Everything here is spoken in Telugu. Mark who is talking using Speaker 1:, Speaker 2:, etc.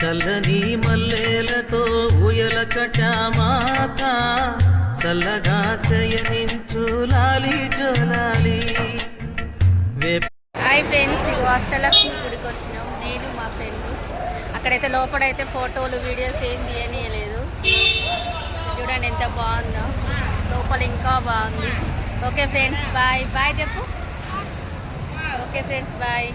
Speaker 1: చల్లని మల్లెలతో ఊయల కటామాత చల్లగా శయనించు లాలి జోలాలి.
Speaker 2: హాయ్ ఫ్రెండ్స్, ఇక అష్టలక్ష్మి గుడికి వచ్చినాం నేను మా ఫ్రెండ్. అక్కడైతే లోపలైతే ఫోటోలు వీడియోస్ ఏం తీయనీయలేదు. చూడండి ఎంత బాగుందో, లోపల ఇంకా బాగుంది. Okay friends bye. బాయ్ చెప్పు. Okay friends bye.